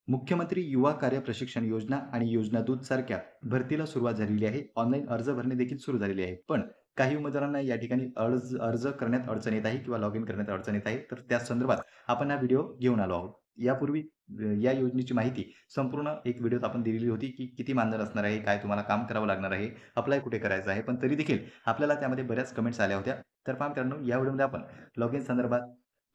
मुख्यमंत्री युवा कार्य प्रशिक्षण योजना आणि योजना दूत सारख्या भरतीला सुरुवात झालेली आहे. ऑनलाईन अर्ज भरणे देखील सुरू झालेले आहे. पण काही उमेदवारांना या ठिकाणी अर्ज अर्ज करण्यात अडचण येत आहे किंवा लॉग इन करण्यात अडचण येत आहे. तर त्या संदर्भात आपण हा व्हिडिओ घेऊन आलो आहोत. यापूर्वी या योजनेची माहिती संपूर्ण एक व्हिडिओत आपण दिलेली होती, की किती मानधन असणार आहे, काय तुम्हाला काम करावं लागणार आहे, अप्लाय कुठे करायचं आहे. पण तरी देखील आपल्याला त्यामध्ये बऱ्याच कमेंट्स आल्या होत्या. तर पहा मित्रांनो, या व्हिडिओमध्ये आपण लॉग इन संदर्भात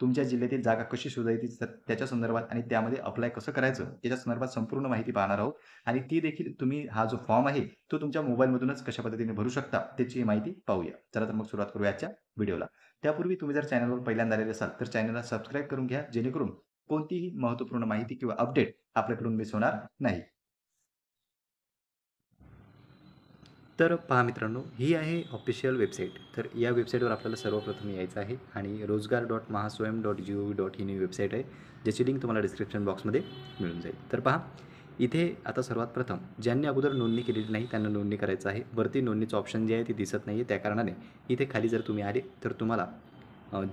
तुमच्या जिल्ह्यातील जागा कशी शोधायची त्याच्या संदर्भात आणि त्यामध्ये अप्लाय कसं करायचं त्याच्या संदर्भात संपूर्ण माहिती पाहणार आहोत आणि ती देखील तुम्ही हा जो फॉर्म आहे तो तुमच्या मोबाईलमधूनच कशा पद्धतीने भरू शकता त्याची माहिती पाहूया. चला तर मग सुरुवात करूया आजच्या व्हिडिओला. त्यापूर्वी तुम्ही जर चॅनलवर पहिल्यांदा आलेले असाल तर चॅनलला सबस्क्राईब करून घ्या, जेणेकरून कोणतीही महत्त्वपूर्ण माहिती किंवा अपडेट आपल्याकडून मिस होणार नाही. तर पहा मित्रांनो, ही आहे ऑफिशियल वेबसाईट. तर या वेबसाईटवर आपल्याला सर्वप्रथम यायचं आहे आणि rozgar.mahaswam.gov.in ही वेबसाईट आहे, ज्याची लिंक तुम्हाला डिस्क्रिप्शन बॉक्समध्ये मिळून जाईल. तर पहा, इथे आता सर्वात प्रथम ज्यांनी अगोदर नोंदणी केलेली नाही त्यांना नोंदणी करायचं आहे. वरती नोंदणीचं ऑप्शन जे आहे ते दिसत नाही आहे. त्या कारणाने इथे खाली जर तुम्ही आले तर तुम्हाला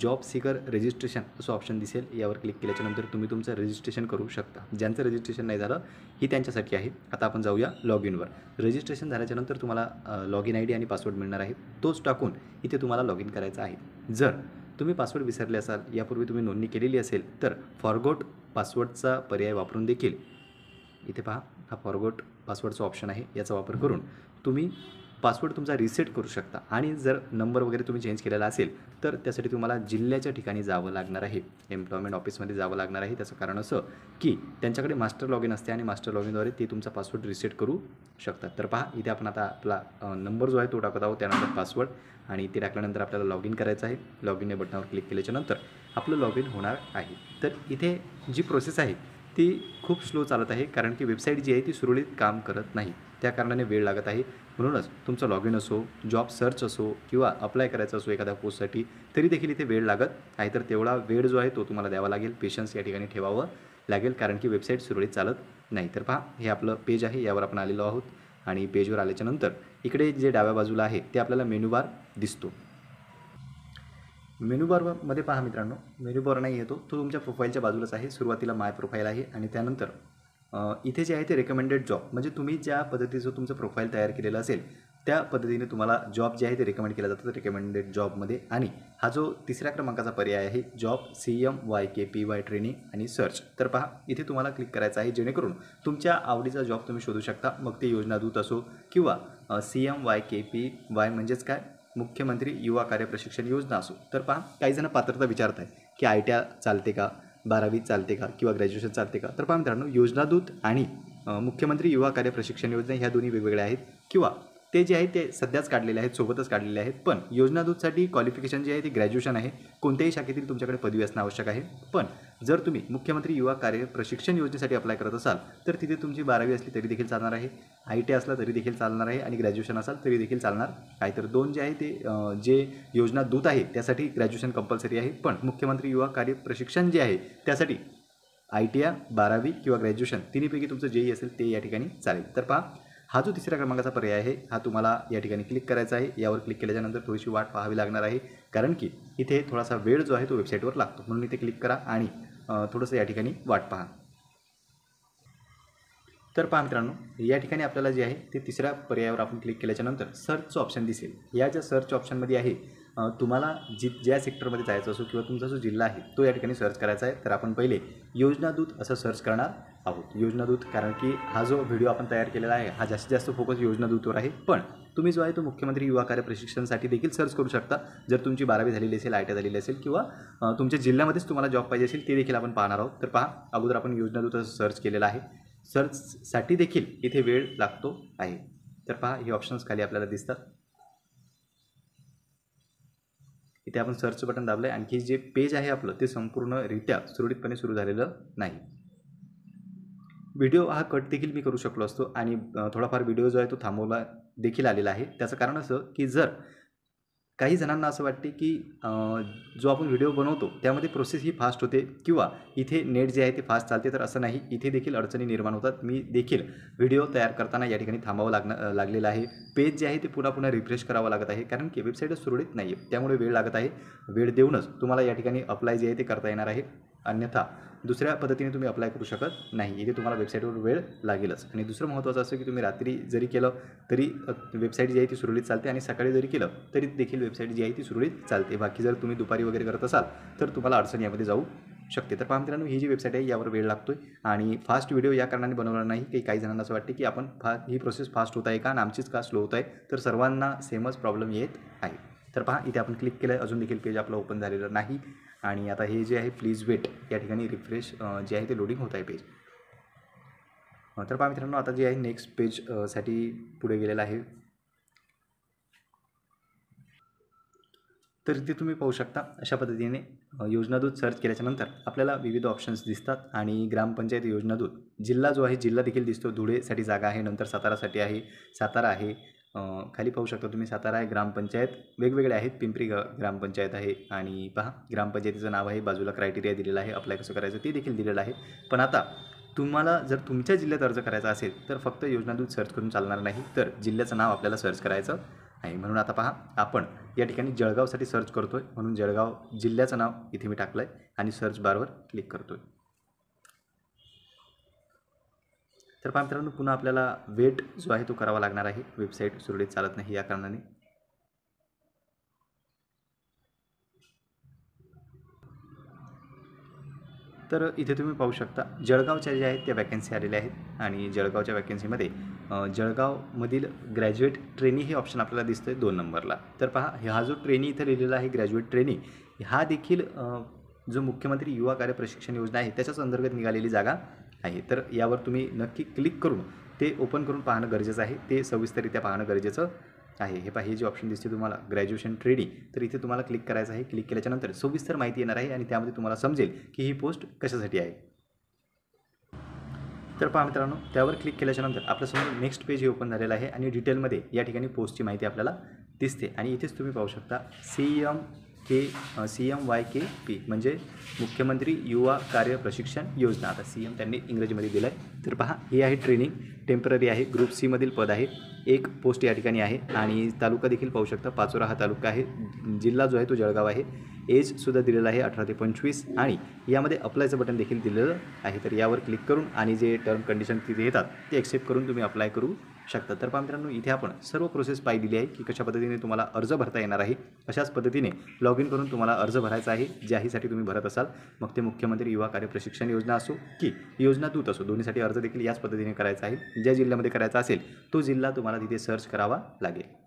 जॉब सीकर रजिस्ट्रेशन असं ऑप्शन दिसेल. यावर क्लिक केल्याच्यानंतर तुम्ही तुमचं रजिस्ट्रेशन करू शकता. ज्यांचं रजिस्ट्रेशन नाही झालं ही त्यांच्यासाठी आहे. आता आपण जाऊया लॉग इनवर. रजिस्ट्रेशन झाल्याच्यानंतर तुम्हाला लॉग इन आय डी आणि पासवर्ड मिळणार आहे. तोच टाकून इथे तुम्हाला लॉग इन करायचं आहे. जर तुम्ही पासवर्ड विसरले असाल, यापूर्वी तुम्ही नोंदणी केलेली असेल, तर फॉरगॉट पासवर्डचा पर्याय वापरून देखील इथे पहा, हा फॉरगॉट पासवर्डचा ऑप्शन आहे. याचा वापर करून तुम्ही पासवर्ड तुमचा रिसेट करू शकता आणि जर नंबर वगैरे तुम्ही चेंज केलेला असेल तर त्यासाठी तुम्हाला जिल्ह्याच्या ठिकाणी जावं लागणार आहे. एम्प्लॉयमेंट ऑफिसमध्ये जावं लागणार आहे. त्याचं कारण असं की त्यांच्याकडे मास्टर लॉग इन असते आणि मास्टर लॉग इनद्वारे ते तुमचा पासवर्ड रिसेट करू शकतात. तर पहा, इथे आपण आता आपला नंबर जो आहे तो टाकत आहोत, त्यानंतर पासवर्ड आणि ते टाकल्यानंतर आपल्याला लॉग इन करायचं आहे. लॉग इन या बटनावर क्लिक केल्याच्यानंतर आपलं लॉग इन होणार आहे. तर इथे जी प्रोसेस आहे ती खूप स्लो चालत आहे, कारण की वेबसाईट जी आहे ती सुरळीत काम करत नाही. त्या कारणाने वेळ लागत आहे. म्हणूनच तुमचं लॉग इन असो, जॉब सर्च असो किंवा अप्लाय करायचं असो एखाद्या पोस्टसाठी, तरी देखील इथे वेळ लागत आहे. तर तेवढा वेळ जो आहे तो तुम्हाला द्यावा लागेल. पेशन्स या ठिकाणी ठेवावं लागेल, कारण की वेबसाईट सुरळीत चालत नाही. तर पहा, हे आपलं पेज आहे, यावर आपण आलेलो आहोत आणि पेजवर आल्याच्यानंतर इकडे जे डाव्या बाजूला आहे ते आपल्याला मेनू बार दिसतो. मेनू बारमध्ये पहा मित्रांनो, मेनू बार नाही येतो, तो तुमच्या प्रोफाईलच्या बाजूलाच आहे. सुरुवातीला माय प्रोफाईल आहे आणि त्यानंतर इथे जे आहे ते रेकमेंडेड जॉब, म्हणजे तुम्ही ज्या पद्धतीचं तुमचं प्रोफाईल तयार केलेलं असेल त्या पद्धतीने तुम्हाला जॉब जे आहे ते रेकमेंड केलं जातं रेकमेंडेड जॉबमध्ये. आणि हा जो तिसऱ्या क्रमांकाचा पर्याय आहे जॉब CMYKPY ट्रेनिंग आणि सर्च, तर पहा इथे तुम्हाला क्लिक करायचं आहे, जेणेकरून तुमच्या आवडीचा जॉब तुम्ही शोधू शकता. मग ते योजना दूत असो किंवा CMYKPY म्हणजेच काय, मुख्यमंत्री युवा कार्य प्रशिक्षण योजना असो. तर पहा, काही जण पात्रता विचारत आहे की ITI चालते का, 12वी चालते का किंवा ग्रॅज्युएशन चालते का. तर पहा मित्रांनो, योजना दूत आणि मुख्यमंत्री युवा कार्य प्रशिक्षण योजना ह्या दोन्ही वेगवेगळ्या आहेत किंवा ते जे आहे ते सध्याच काढलेले आहेत, सोबतच काढलेले आहेत. पण योजना दूतसाठी क्वालिफिकेशन जे आहे ते ग्रॅज्युएशन आहे. कोणत्याही शाखेतील तुमच्याकडे पदवी असणं आवश्यक आहे. पण जर तुम्ही मुख्यमंत्री युवा कार्य प्रशिक्षण योजनेसाठी अप्लाय करत असाल तर तिथे तुमची 12वी असली तरी देखील चालणार आहे, ITI असला तरी देखील चालणार आहे आणि ग्रॅज्युएशन असाल तरी देखील चालणार आहे. तर दोन जे आहे ते जे योजना दूत आहे त्यासाठी ग्रॅज्युएशन कंपल्सरी आहे. पण मुख्यमंत्री युवा कार्य प्रशिक्षण जे आहे त्यासाठी ITI, 12वी किंवा ग्रॅज्युएशन तिन्हीपैकी तुमचं जेही असेल ते या ठिकाणी चालेल. तर पहा, हा जो तिसऱ्या क्रमांकाचा पर्याय आहे हा तुम्हाला या ठिकाणी क्लिक करायचा आहे. यावर क्लिक केल्याच्यानंतर थोडीशी वाट पाहावी लागणार आहे, कारण की इथे थोडासा वेळ जो आहे तो वेबसाईटवर लागतो. म्हणून इथे क्लिक करा आणि थोडंसं या ठिकाणी वाट पहा. तर पहा मित्रांनो, या ठिकाणी आपल्याला जे आहे ते तिसऱ्या पर्यायावर आपण क्लिक केल्याच्यानंतर सर्चचं ऑप्शन दिसेल. या ज्या सर्च ऑप्शनमध्ये आहे तुम्हाला ज्या सेक्टरमध्ये जायचं असो किंवा तुमचा जो जिल्हा आहे तो या ठिकाणी सर्च करायचा आहे. तर आपण पहिले योजना दूत असं सर्च करणार आहोत. योजना दूत, कारण की हा जो व्हिडिओ आपण तयार केलेला आहे हा जास्तीत जास्त फोकस योजना दूतवर आहे. पण तुम्ही जो आहे तो मुख्यमंत्री युवा कार्य प्रशिक्षणासाठी देखील सर्च करू शकता. जर तुमची 12वी झालेली असेल, ITI झालेली असेल किंवा तुमच्या जिल्ह्यामध्येच तुम्हाला जॉब पाहिजे असेल, ते देखील आपण पाहणार आहोत. तर पहा, अगोदर आपण योजना दूत असं सर्च केलेलं आहे. सर्चसाठी देखील इथे वेळ लागतो आहे. तर पहा, हे ऑप्शन्स खाली आपल्याला दिसतात. इथे आपण सर्च बटन दाबलं आहे. आणखी जे पेज आहे आपलं ते संपूर्णरित्या सुरळीतपणे सुरू झालेलं नाही. व्हिडिओ हा कट देखील मी करू शकलो असतो आणि थोडाफार व्हिडिओ जो आहे तो थांबवला देखील आलेला आहे. त्याचं कारण असं की जर काही जणांना असं वाटते की जो आपण व्हिडिओ बनवतो त्यामध्ये प्रोसेस ही फास्ट होते किंवा इथे नेट जे आहे ते फास्ट चालते, तर असं नाही. इथे देखील अडचणी निर्माण होतात. मी देखील व्हिडिओ तयार करताना या ठिकाणी थांबावं लागलेलं आहे. पेज जे आहे ते पुन्हा रिफ्रेश करावं लागत आहे, कारण की वेबसाईटच सुरळीत नाही आहे. त्यामुळे वेळ लागत आहे. वेळ देऊनच तुम्हाला या ठिकाणी अप्लाय जे आहे ते करता येणार आहे. अन्यथा दुसऱ्या पद्धतीने तुम्ही अप्लाय करू शकत नाही. इथे तुम्हाला वेबसाईटवर वेळ लागेलच. आणि दुसरं महत्त्वाचं असं की तुम्ही रात्री जरी केलं तरी वेबसाईट जी आहे ती सुरळीत चालते आणि सकाळी जरी केलं तरी देखील वेबसाईट जी आहे ती सुरळीत चालते. बाकी जर तुम्ही दुपारी वगैरे करत असाल तर तुम्हाला अडचण यामध्ये जाऊ शकते. तर पहा मित्रांनो, ही जी वेबसाईट आहे यावर वेळ लागतो आहे आणि फास्ट व्हिडिओ या कारणाने बनवला नाही की काही जणांना असं वाटते की आपण ही प्रोसेस फास्ट होत आहे का आणि आमचीच का स्लो होत आहे. तर सर्वांना सेमच प्रॉब्लेम येत आहे. तर पहा, इथे आपण क्लिक केलं आहे, अजून देखील पेज आपलं ओपन झालेलं नाही आणि आता हे जे आहे प्लीज वेट या ठिकाणी रिफ्रेश जे आहे ते लोडिंग होत आहे पेज. तर पहा मित्रांनो, आता जे आहे नेक्स्ट पेज साठी पुढे गेलेलं आहे. तर इथे तुम्ही पाहू शकता अशा पद्धतीने योजनादूत सर्च केल्याच्यानंतर आपल्याला विविध ऑप्शन्स दिसतात आणि ग्रामपंचायत योजनादूत जिल्हा जो आहे जिल्हा देखील दिसतो. धुळेसाठी जागा आहे, नंतर सातारासाठी आहे, सातारा आहे, खाली पाहू शकता तुम्ही सातारा आहे. ग्रामपंचायत वेगवेगळे आहेत, पिंपरी ग्रामपंचायत आहे आणि पहा ग्रामपंचायतीचं नाव आहे, बाजूला क्रायटेरिया दिलेला आहे, अप्लाय कसं करायचं ते देखील दिलेलं आहे. पण आता तुम्हाला जर तुमच्या जिल्ह्यात अर्ज करायचा असेल तर फक्त योजनादूत सर्च करून चालणार नाही, तर जिल्ह्याचं नाव आपल्याला सर्च करायचं आहे. म्हणून आता पहा, आपण या ठिकाणी जळगावसाठी सर्च करतो आहे, म्हणून जळगाव जिल्ह्याचं नाव इथे मी टाकलं आहे आणि सर्च बारवर क्लिक करतो आहे. तर पहा मित्रांनो, पुन्हा आपल्याला वेट जो आहे तो करावा लागणार आहे. वेबसाईट सुरळीत चालत नाही या कारणाने. तर इथे तुम्ही पाहू शकता जळगावच्या ज्या आहेत त्या वॅकन्सी आलेल्या आहेत आणि जळगावच्या वॅकन्सीमध्ये जळगावमधील ग्रॅज्युएट ट्रेनी हे ऑप्शन आपल्याला दिसतं आहे 2 नंबरला. तर पहा, हा जो ट्रेनी इथं लिहिलेला आहे ग्रॅज्युएट ट्रेनी, हा देखील जो मुख्यमंत्री युवा कार्य प्रशिक्षण योजना आहे त्याच्याच अंतर्गत निघालेली जागा आहे. तर यावर तुम्ही नक्की क्लिक करून ते ओपन करून पाहणं गरजेचं आहे, ते सविस्तररित्या पाहणं गरजेचं आहे. हे पहा, हे जे ऑप्शन दिसते तुम्हाला ग्रॅज्युएशन ट्रेनी, तर इथे तुम्हाला क्लिक करायचं आहे. क्लिक केल्याच्यानंतर सविस्तर माहिती येणार आहे आणि त्यामध्ये तुम्हाला समजेल की ही पोस्ट कशासाठी आहे. तर पहा मित्रांनो, त्यावर क्लिक केल्याच्यानंतर आपल्यासमोर नेक्स्ट पेज हे ओपन झालेलं आहे आणि डिटेलमध्ये या ठिकाणी पोस्टची माहिती आपल्याला दिसते आणि इथेच तुम्ही पाहू शकता CMYKP म्हणजे मुख्यमंत्री युवा कार्य प्रशिक्षण योजना. आता CM त्यांनी इंग्रजीमध्ये दिलं आहे. तर पहा, ही आहे ट्रेनिंग, टेम्पररी आहे, ग्रुप सी मधील पद आहे, एक पोस्ट या ठिकाणी आहे आणि तालुका देखील पाहू शकता, पाचोरा हा तालुका आहे, जिल्हा जो आहे तो जळगाव आहे, एजसुद्धा दिलेलं आहे 18 ते 25 आणि यामध्ये अप्लायचं बटन देखील दिलेलं आहे. तर यावर क्लिक करून आणि जे टर्म कंडिशन तिथे येतात ते ॲक्सेप्ट करून तुम्ही अप्लाय करू शकता. तर पहा मित्रांनो, इथे आपण सर्व प्रोसेस पाहिलेली आहे की कशा पद्धतीने तुम्हाला अर्ज भरता येणार आहे. अशाच पद्धतीने लॉग इन करून तुम्हाला अर्ज भरायचा आहे ज्याहीसाठी तुम्ही भरत असाल, मग ते मुख्यमंत्री युवा कार्य प्रशिक्षण योजना असो की योजनादूत असो, दोन्हीसाठी अर्ज देखील याच पद्धतीने करायचा आहे. ज्या जिल्ह्यामध्ये करायचा असेल तो जिल्हा तुम्हाला तिथे सर्च करावा लागेल.